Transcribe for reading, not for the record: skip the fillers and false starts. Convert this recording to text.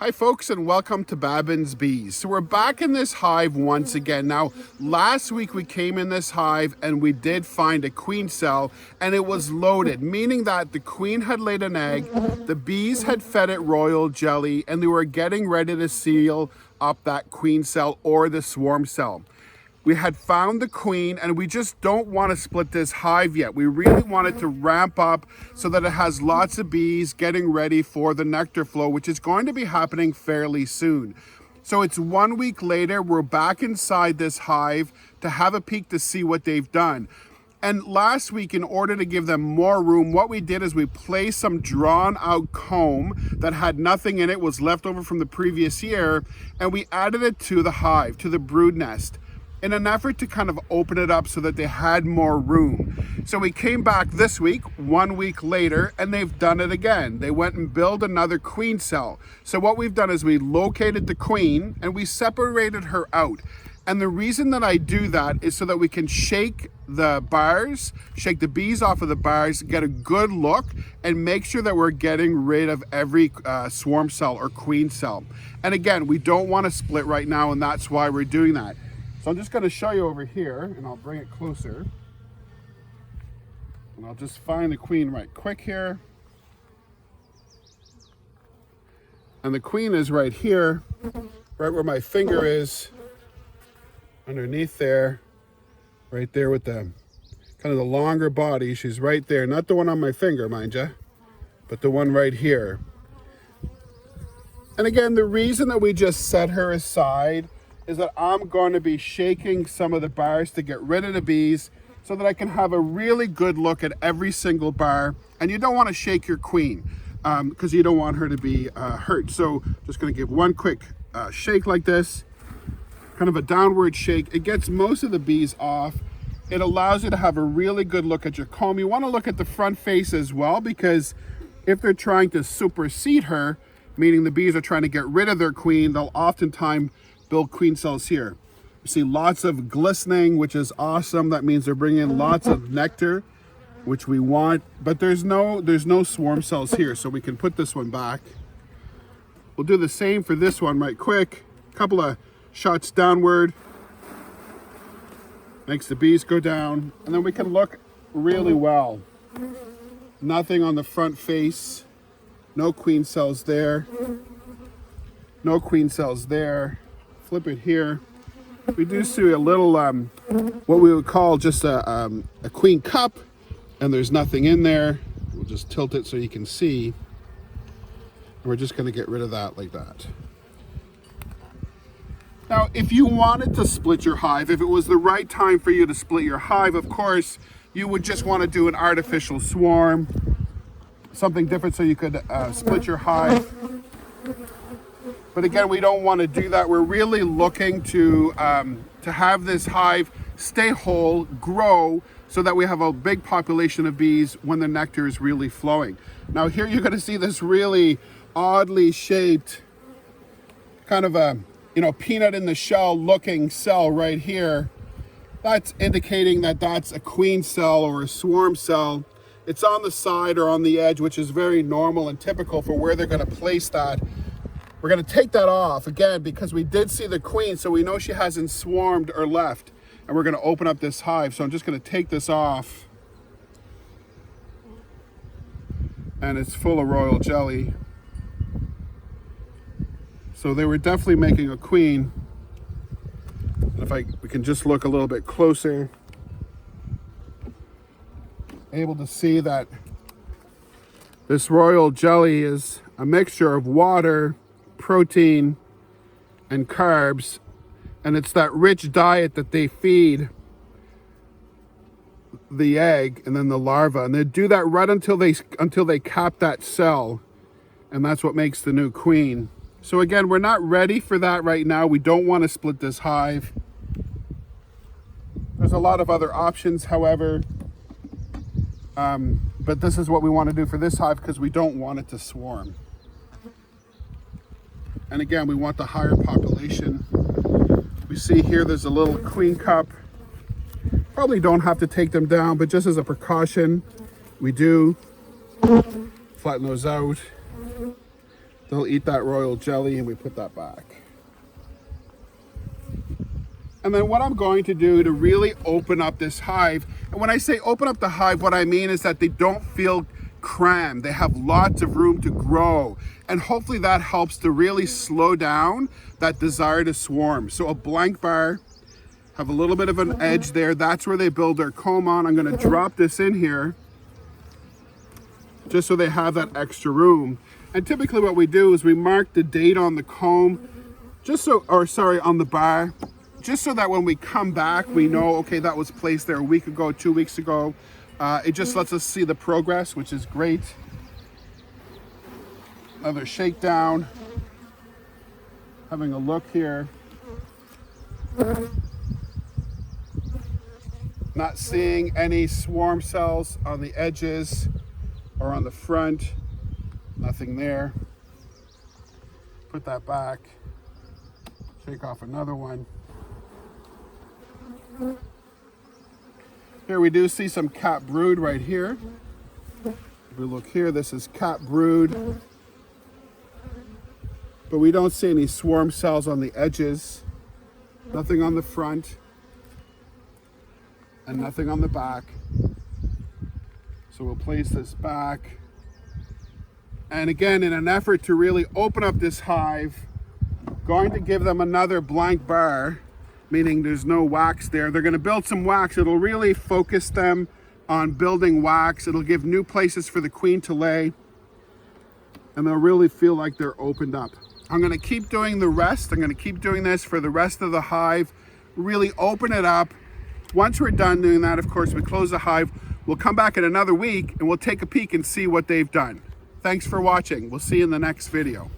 Hi folks, and welcome to Babin's Bees. So we're back in this hive once again. Now, last week we came in this hive and we did find a queen cell, and it was loaded, meaning that the queen had laid an egg, the bees had fed it royal jelly, and they were getting ready to seal up that queen cell or the swarm cell. We had found the queen, and we just don't want to split this hive yet. We really want it to ramp up so that it has lots of bees getting ready for the nectar flow, which is going to be happening fairly soon. So it's 1 week later, we're back inside this hive to have a peek to see what they've done. And last week, in order to give them more room, what we did is we placed some drawn out comb that had nothing in it, was left over from the previous year, and we added it to the hive, to the brood nest, in an effort to kind of open it up so that they had more room. So we came back this week, 1 week later, and they've done it again. They went and built another queen cell. So what we've done is we located the queen and we separated her out. And the reason that I do that is so that we can shake the bars, shake the bees off of the bars, get a good look, and make sure that we're getting rid of every swarm cell or queen cell. And again, we don't want to split right now, and that's why we're doing that. So I'm just going to show you over here, and I'll bring it closer. And I'll just find the queen right quick here. And the queen is right here, right where my finger is, underneath there, right there with the kind of the longer body. She's right there, not the one on my finger, mind you, but the one right here. And again, the reason that we just set her aside is that I'm going to be shaking some of the bars to get rid of the bees so that I can have a really good look at every single bar. And you don't want to shake your queen because you don't want her to be hurt. So just going to give one quick shake like this, kind of a downward shake. It gets most of the bees off. It allows you to have a really good look at your comb. You want to look at the front face as well, because if they're trying to supersede her, meaning the bees are trying to get rid of their queen, they'll oftentimes build queen cells here. You see lots of glistening, which is awesome. That means they're bringing in lots of nectar, which we want, but there's no swarm cells here, so we can put this one back. We'll do the same for this one right quick. A couple of shots downward. Makes the bees go down, and then we can look really well. Nothing on the front face. No queen cells there. No queen cells there. Flip it here. We do see a little, what we would call just a queen cup, and there's nothing in there. We'll just tilt it so you can see. And we're just going to get rid of that like that. Now, if you wanted to split your hive, if it was the right time for you to split your hive, of course, you would just want to do an artificial swarm, something different so you could split your hive. But again, we don't want to do that. We're really looking to have this hive stay whole, grow, so that we have a big population of bees when the nectar is really flowing. Now here you're going to see this really oddly shaped kind of a, peanut in the shell looking cell right here. That's indicating that that's a queen cell or a swarm cell. It's on the side or on the edge, which is very normal and typical for where they're going to place that. We're going to take that off again because we did see the queen, so we know she hasn't swarmed or left. And we're going to open up this hive. So I'm just going to take this off. And it's full of royal jelly. So they were definitely making a queen. And we can just look a little bit closer, able to see that this royal jelly is a mixture of water, protein, and carbs, and it's that rich diet that they feed the egg and then the larva, and they do that right until they cap that cell, and that's what makes the new queen. So again, we're not ready for that right now. We don't want to split this hive. There's a lot of other options, however, but this is what we want to do for this hive because we don't want it to swarm. And again, we want the higher population. We see here there's a little queen cup. Probably don't have to take them down, but just as a precaution, we do flatten those out. They'll eat that royal jelly and we put that back. And then what I'm going to do to really open up this hive, and when I say open up the hive, what I mean is that they don't feel crammed. They have lots of room to grow. And hopefully that helps to really slow down that desire to swarm. So a blank bar, have a little bit of an edge there. That's where they build their comb on. I'm gonna drop this in here just so they have that extra room. And typically what we do is we mark the date on the comb, on the bar, just so that when we come back, we know, okay, that was placed there a week ago, 2 weeks ago. It just lets us see the progress, which is great. Another shakedown. Having a look here. Not seeing any swarm cells on the edges or on the front. Nothing there. Put that back. Shake off another one. Here we do see some capped brood right here. If we look here, this is capped brood. But we don't see any swarm cells on the edges. Nothing on the front. And nothing on the back. So we'll place this back. And again, in an effort to really open up this hive, going to give them another blank bar, meaning there's no wax there. They're going to build some wax. It'll really focus them on building wax. It'll give new places for the queen to lay. And they'll really feel like they're opened up. I'm going to keep doing the rest. I'm going to keep doing this for the rest of the hive. Really open it up. Once we're done doing that, of course, we close the hive. We'll come back in another week and we'll take a peek and see what they've done. Thanks for watching. We'll see you in the next video.